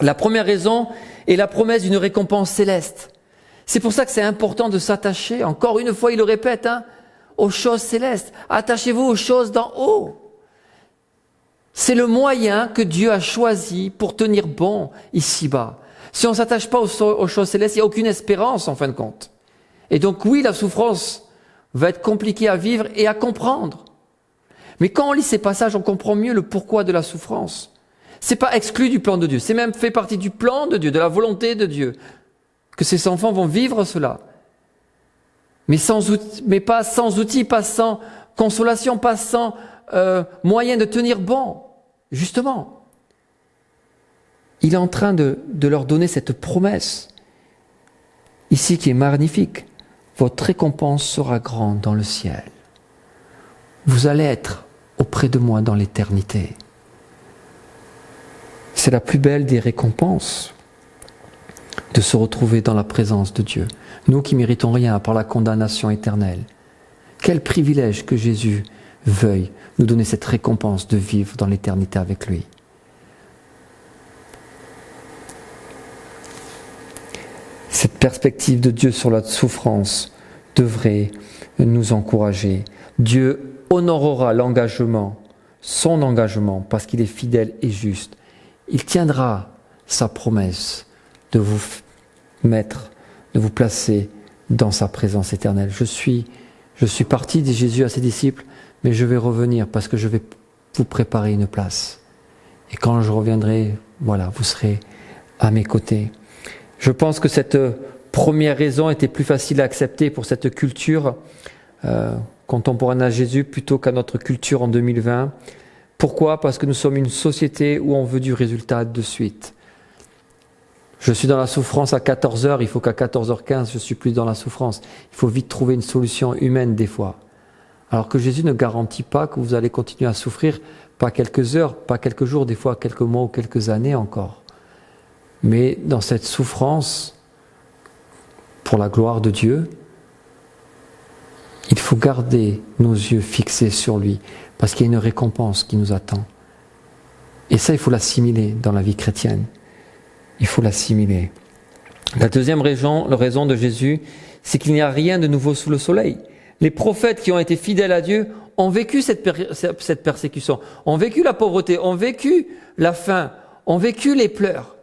La première raison est la promesse d'une récompense céleste. C'est pour ça que c'est important de s'attacher, encore une fois il le répète, aux choses célestes. Attachez-vous aux choses d'en haut. C'est le moyen que Dieu a choisi pour tenir bon ici-bas. Si on ne s'attache pas aux choses célestes, il n'y a aucune espérance en fin de compte. Et donc oui, la souffrance va être compliquée à vivre et à comprendre. Mais quand on lit ces passages, on comprend mieux le pourquoi de la souffrance. C'est pas exclu du plan de Dieu, c'est même fait partie du plan de Dieu, de la volonté de Dieu, que ces enfants vont vivre cela. Mais pas sans outils, pas sans consolation, pas sans moyen de tenir bon. Justement, il est en train de leur donner cette promesse, ici qui est magnifique. Votre récompense sera grande dans le ciel. Vous allez être auprès de moi dans l'éternité. C'est la plus belle des récompenses de se retrouver dans la présence de Dieu. Nous qui méritons rien à part la condamnation éternelle. Quel privilège que Jésus veuille nous donner cette récompense de vivre dans l'éternité avec lui. Cette perspective de Dieu sur la souffrance devrait nous encourager. Dieu honorera son engagement, parce qu'il est fidèle et juste. Il tiendra sa promesse de vous placer dans sa présence éternelle. Je suis parti, dit Jésus à ses disciples, mais je vais revenir parce que je vais vous préparer une place. Et quand je reviendrai, voilà, vous serez à mes côtés. Je pense que cette première raison était plus facile à accepter pour cette culture contemporaine à Jésus plutôt qu'à notre culture en 2020. Pourquoi ? Parce que nous sommes une société où on veut du résultat de suite. Je suis dans la souffrance à 14h, il faut qu'à 14h15 je suis plus dans la souffrance. Il faut vite trouver une solution humaine des fois. Alors que Jésus ne garantit pas que vous allez continuer à souffrir, pas quelques heures, pas quelques jours, des fois quelques mois ou quelques années encore. Mais dans cette souffrance, pour la gloire de Dieu, il faut garder nos yeux fixés sur lui, parce qu'il y a une récompense qui nous attend. Et ça, il faut l'assimiler dans la vie chrétienne. Il faut l'assimiler. La deuxième raison de Jésus, c'est qu'il n'y a rien de nouveau sous le soleil. Les prophètes qui ont été fidèles à Dieu ont vécu cette persécution, ont vécu la pauvreté, ont vécu la faim, ont vécu les pleurs,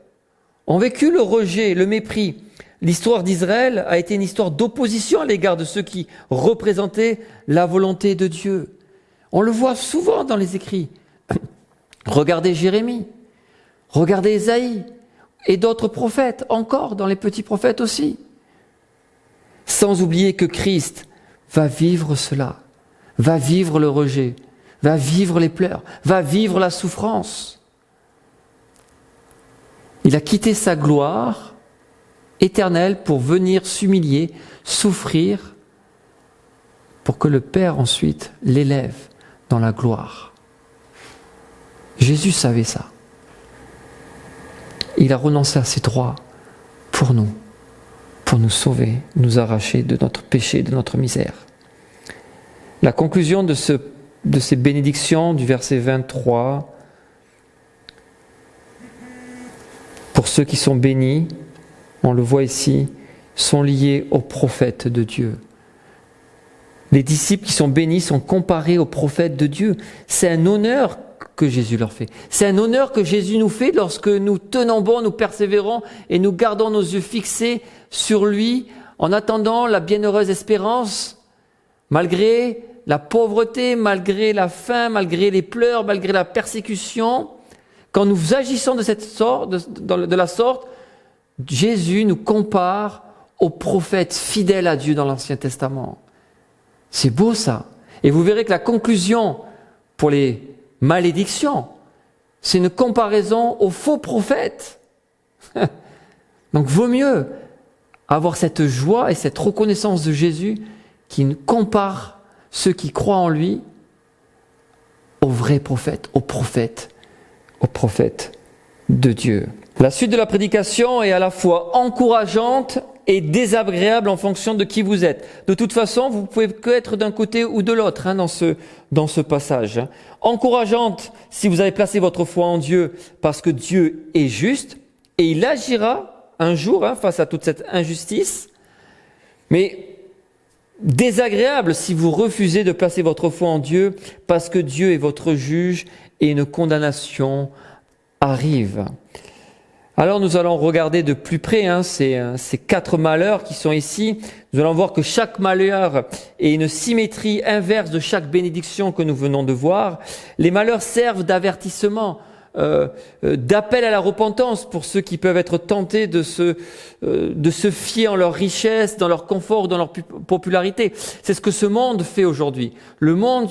ont vécu le rejet, le mépris. L'histoire d'Israël a été une histoire d'opposition à l'égard de ceux qui représentaient la volonté de Dieu. On le voit souvent dans les écrits. Regardez Jérémie, regardez Ésaïe et d'autres prophètes, encore dans les petits prophètes aussi. Sans oublier que Christ va vivre cela, va vivre le rejet, va vivre les pleurs, va vivre la souffrance. Il a quitté sa gloire éternelle pour venir s'humilier, souffrir, pour que le Père ensuite l'élève dans la gloire. Jésus savait ça. Il a renoncé à ses droits pour nous sauver, nous arracher de notre péché, de notre misère. La conclusion de ces bénédictions du verset 23, pour ceux qui sont bénis, on le voit ici, sont liés aux prophètes de Dieu. Les disciples qui sont bénis sont comparés aux prophètes de Dieu. C'est un honneur que Jésus leur fait. C'est un honneur que Jésus nous fait lorsque nous tenons bon, nous persévérons et nous gardons nos yeux fixés sur lui en attendant la bienheureuse espérance, malgré la pauvreté, malgré la faim, malgré les pleurs, malgré la persécution. Quand nous agissons de la sorte, Jésus nous compare aux prophètes fidèles à Dieu dans l'Ancien Testament. C'est beau ça. Et vous verrez que la conclusion pour les malédictions, c'est une comparaison aux faux prophètes. Donc vaut mieux avoir cette joie et cette reconnaissance de Jésus qui compare ceux qui croient en lui aux vrais prophètes, aux prophètes de Dieu. La suite de la prédication est à la fois encourageante et désagréable en fonction de qui vous êtes. De toute façon, vous pouvez que être d'un côté ou de l'autre dans ce passage. Encourageante si vous avez placé votre foi en Dieu parce que Dieu est juste et il agira un jour face à toute cette injustice. Mais désagréable si vous refusez de placer votre foi en Dieu parce que Dieu est votre juge et une condamnation arrive. Alors nous allons regarder de plus près ces 4 malheurs qui sont ici. Nous allons voir que chaque malheur est une symétrie inverse de chaque bénédiction que nous venons de voir. Les malheurs servent d'avertissement, d'appel à la repentance pour ceux qui peuvent être tentés de se fier en leur richesse, dans leur confort, dans leur popularité. C'est ce que ce monde fait aujourd'hui. Le monde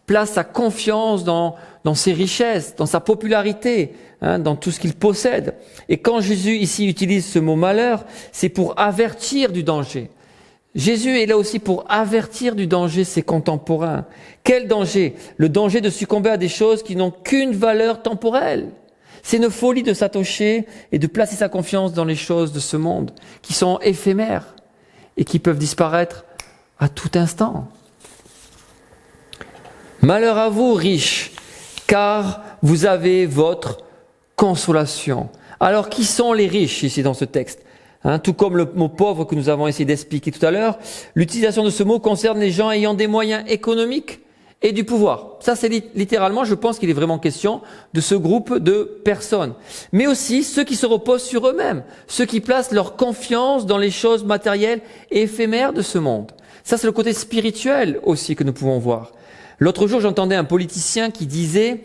place sa confiance dans ses richesses, dans sa popularité, dans tout ce qu'il possède. Et quand Jésus ici utilise ce mot malheur, c'est pour avertir du danger. Jésus est là aussi pour avertir du danger ses contemporains. Quel danger? Le danger de succomber à des choses qui n'ont qu'une valeur temporelle. C'est une folie de s'attacher et de placer sa confiance dans les choses de ce monde, qui sont éphémères et qui peuvent disparaître à tout instant. Malheur à vous, riches, car vous avez votre consolation. Alors, qui sont les riches ici dans ce texte? Tout comme le mot pauvre que nous avons essayé d'expliquer tout à l'heure, l'utilisation de ce mot concerne les gens ayant des moyens économiques et du pouvoir. Ça, c'est littéralement, je pense qu'il est vraiment question de ce groupe de personnes. Mais aussi ceux qui se reposent sur eux-mêmes, ceux qui placent leur confiance dans les choses matérielles et éphémères de ce monde. Ça, c'est le côté spirituel aussi que nous pouvons voir. L'autre jour, j'entendais un politicien qui disait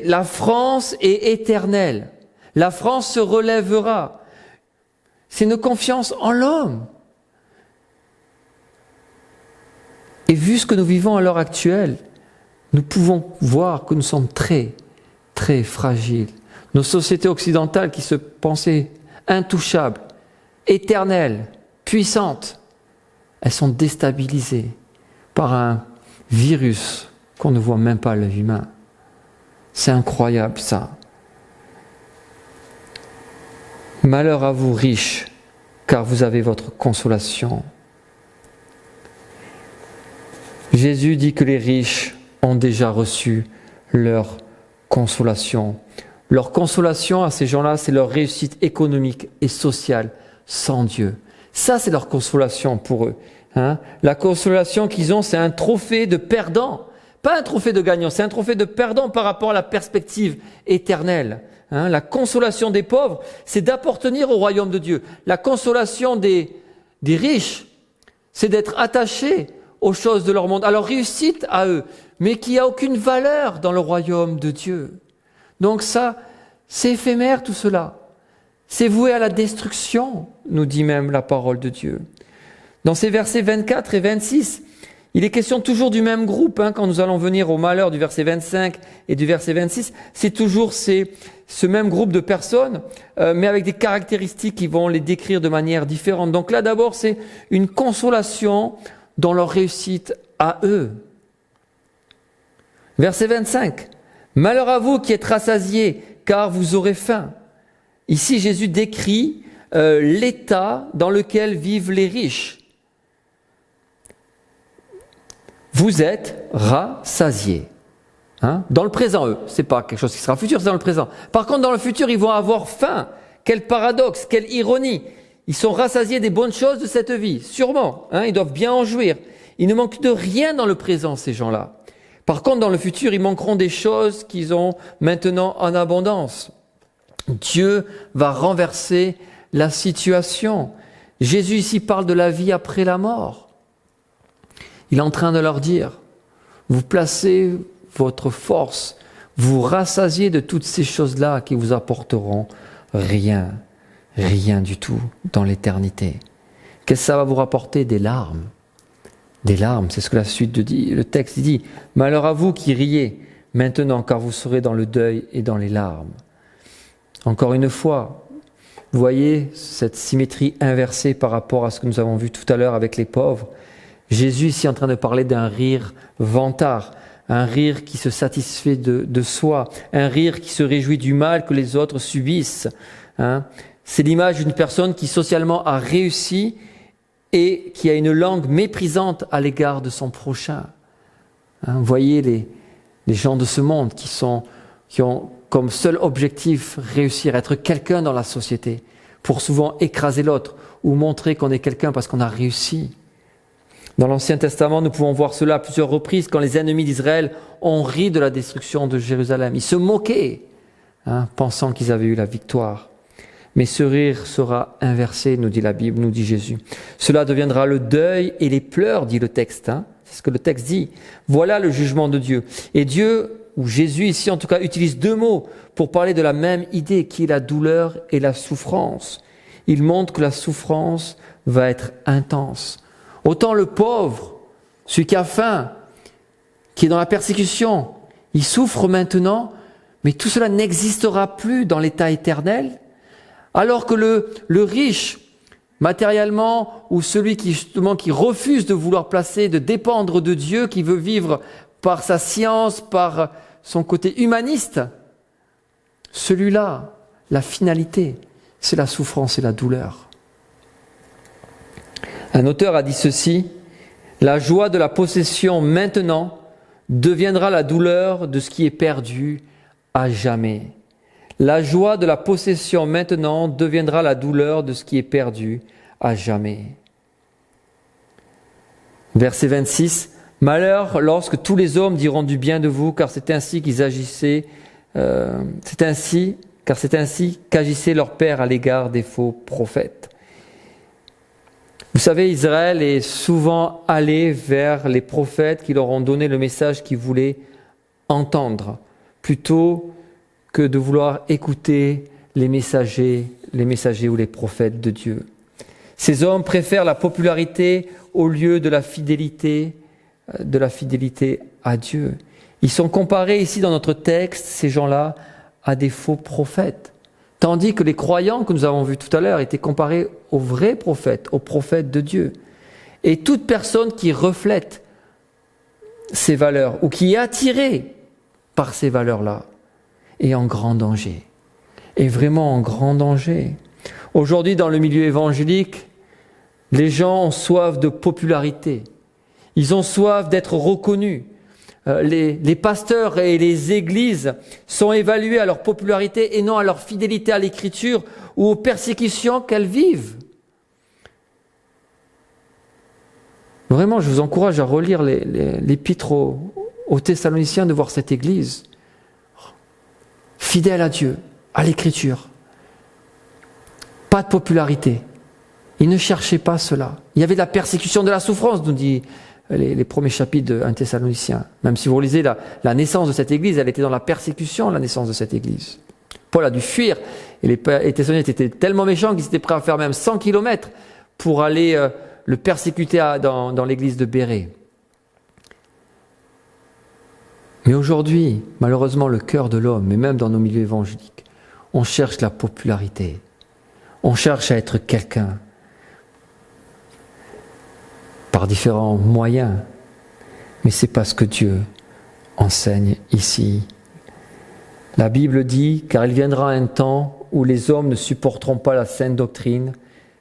la France est éternelle. La France se relèvera. C'est une confiance en l'homme. Et vu ce que nous vivons à l'heure actuelle, nous pouvons voir que nous sommes très, très fragiles. Nos sociétés occidentales qui se pensaient intouchables, éternelles, puissantes, elles sont déstabilisées par un virus qu'on ne voit même pas à l'œil humain. C'est incroyable ça. Malheur à vous riches, car vous avez votre consolation. Jésus dit que les riches ont déjà reçu leur consolation. Leur consolation à ces gens-là, c'est leur réussite économique et sociale sans Dieu. Ça, c'est leur consolation pour eux. La consolation qu'ils ont, c'est un trophée de perdant. Pas un trophée de gagnant, c'est un trophée de perdant par rapport à la perspective éternelle. La consolation des pauvres, c'est d'appartenir au royaume de Dieu. La consolation des riches, c'est d'être attachés aux choses de leur monde, à leur réussite à eux, mais qui n'a aucune valeur dans le royaume de Dieu. Donc ça, c'est éphémère tout cela. C'est voué à la destruction, nous dit même la parole de Dieu. Dans ces versets 24 et 26, il est question toujours du même groupe, quand nous allons venir au malheur du verset 25 et du verset 26, c'est toujours ce même groupe de personnes, mais avec des caractéristiques qui vont les décrire de manière différente. Donc là d'abord, c'est une consolation dans leur réussite à eux. Verset 25, « Malheur à vous qui êtes rassasiés, car vous aurez faim. » Ici, Jésus décrit l'état dans lequel vivent les riches. Vous êtes rassasiés. Dans le présent, eux. C'est pas quelque chose qui sera futur, c'est dans le présent. Par contre, dans le futur, ils vont avoir faim. Quel paradoxe, quelle ironie. Ils sont rassasiés des bonnes choses de cette vie, sûrement. Ils doivent bien en jouir. Il ne manque de rien dans le présent, ces gens-là. Par contre, dans le futur, ils manqueront des choses qu'ils ont maintenant en abondance. Dieu va renverser la situation. Jésus ici parle de la vie après la mort. Il est en train de leur dire, vous placez votre force, vous rassasiez de toutes ces choses-là qui vous apporteront rien du tout dans l'éternité. Qu'est-ce que ça va vous rapporter? Des larmes. Des larmes, c'est ce que la suite dit. Le texte dit, malheur à vous qui riez maintenant, car vous serez dans le deuil et dans les larmes. Encore une fois, vous voyez cette symétrie inversée par rapport à ce que nous avons vu tout à l'heure avec les pauvres. Jésus ici est en train de parler d'un rire vantard, un rire qui se satisfait de soi, un rire qui se réjouit du mal que les autres subissent. C'est l'image d'une personne qui socialement a réussi et qui a une langue méprisante à l'égard de son prochain. Vous voyez les gens de ce monde qui ont comme seul objectif réussir à être quelqu'un dans la société, pour souvent écraser l'autre ou montrer qu'on est quelqu'un parce qu'on a réussi. Dans l'Ancien Testament, nous pouvons voir cela à plusieurs reprises quand les ennemis d'Israël ont ri de la destruction de Jérusalem. Ils se moquaient. pensant qu'ils avaient eu la victoire. Mais ce rire sera inversé, nous dit la Bible, nous dit Jésus. Cela deviendra le deuil et les pleurs, dit le texte. C'est ce que le texte dit. Voilà le jugement de Dieu. Et Dieu, ou Jésus ici en tout cas, utilise deux mots pour parler de la même idée qui est la douleur et la souffrance. Il montre que la souffrance va être intense. Autant le pauvre, celui qui a faim, qui est dans la persécution, il souffre maintenant, mais tout cela n'existera plus dans l'état éternel. Alors que le riche, matériellement, ou celui qui refuse de vouloir de dépendre de Dieu, qui veut vivre par sa science, par son côté humaniste, celui-là, la finalité, c'est la souffrance et la douleur. Un auteur a dit ceci: la joie de la possession maintenant deviendra la douleur de ce qui est perdu à jamais. La joie de la possession maintenant deviendra la douleur de ce qui est perdu à jamais. Verset 26. Malheur lorsque tous les hommes diront du bien de vous, car c'est ainsi qu'ils agissaient. C'est ainsi qu'agissait leur père à l'égard des faux prophètes. Vous savez, Israël est souvent allé vers les prophètes qui leur ont donné le message qu'ils voulaient entendre, plutôt que de vouloir écouter les messagers ou les prophètes de Dieu. Ces hommes préfèrent la popularité au lieu de la fidélité à Dieu. Ils sont comparés ici dans notre texte, ces gens-là, à des faux prophètes. Tandis que les croyants que nous avons vus tout à l'heure étaient comparés aux vrais prophètes, aux prophètes de Dieu. Et toute personne qui reflète ces valeurs ou qui est attirée par ces valeurs-là est en grand danger. Est vraiment en grand danger. Aujourd'hui, dans le milieu évangélique, les gens ont soif de popularité. Ils ont soif d'être reconnus. Les pasteurs et les églises sont évalués à leur popularité et non à leur fidélité à l'Écriture ou aux persécutions qu'elles vivent. Vraiment, je vous encourage à relire l'épître aux Thessaloniciens, de voir cette église fidèle à Dieu, à l'Écriture. Pas de popularité. Ils ne cherchaient pas cela. Il y avait de la persécution, de la souffrance, nous dit les premiers chapitres de 1 Thessaloniciens. Même si vous lisez la naissance de cette église, elle était dans la persécution, la naissance de cette église. Paul a dû fuir, et les Thessaloniciens étaient tellement méchants qu'ils étaient prêts à faire même 100 kilomètres pour aller le persécuter dans l'église de Bérée. Mais aujourd'hui, malheureusement, le cœur de l'homme, et même dans nos milieux évangéliques, on cherche la popularité. On cherche à être quelqu'un par différents moyens. Mais c'est pas ce que Dieu enseigne ici. La Bible dit, car il viendra un temps où les hommes ne supporteront pas la saine doctrine,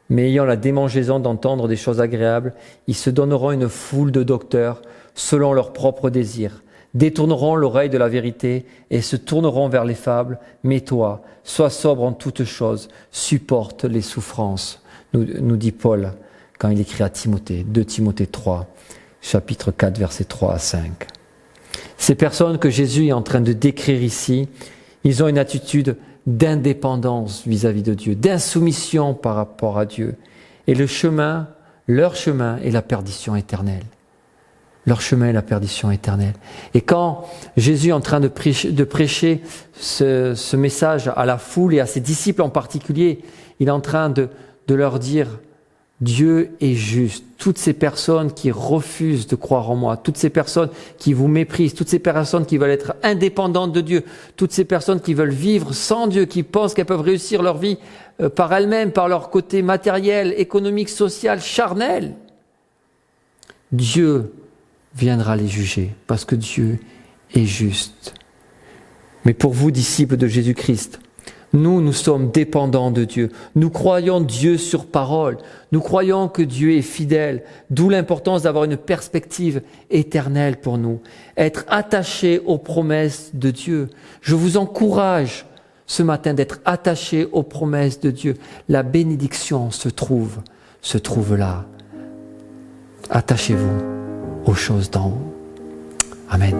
mais ayant la démangeaison d'entendre des choses agréables, ils se donneront une foule de docteurs selon leurs propres désirs, détourneront l'oreille de la vérité et se tourneront vers les fables. Mais toi, sois sobre en toutes choses, supporte les souffrances, nous dit Paul quand il écrit à Timothée, 2 Timothée 3, chapitre 4, versets 3 à 5. Ces personnes que Jésus est en train de décrire ici, ils ont une attitude d'indépendance vis-à-vis de Dieu, d'insoumission par rapport à Dieu. Et leur chemin est la perdition éternelle. Leur chemin est la perdition éternelle. Et quand Jésus est en train de prêcher ce message à la foule et à ses disciples en particulier, il est en train de leur dire: Dieu est juste. Toutes ces personnes qui refusent de croire en moi, toutes ces personnes qui vous méprisent, toutes ces personnes qui veulent être indépendantes de Dieu, toutes ces personnes qui veulent vivre sans Dieu, qui pensent qu'elles peuvent réussir leur vie par elles-mêmes, par leur côté matériel, économique, social, charnel, Dieu viendra les juger, parce que Dieu est juste. Mais pour vous, disciples de Jésus-Christ, nous sommes dépendants de Dieu. Nous croyons Dieu sur parole. Nous croyons que Dieu est fidèle. D'où l'importance d'avoir une perspective éternelle pour nous. Être attachés aux promesses de Dieu. Je vous encourage ce matin d'être attachés aux promesses de Dieu. La bénédiction se trouve là. Attachez-vous aux choses d'en haut. Amen.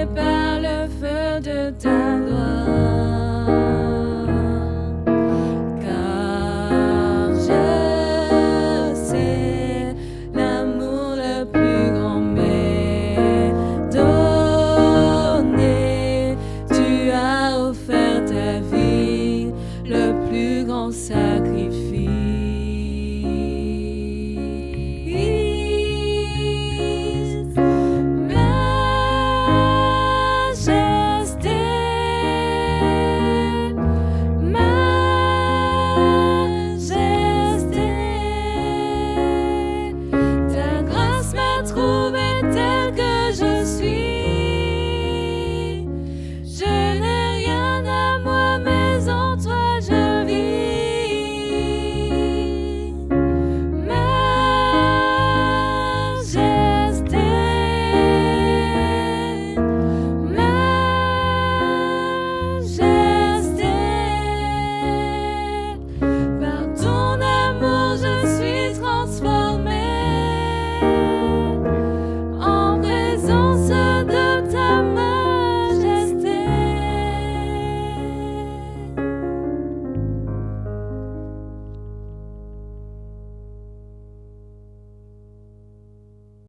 par le feu de ta gloire.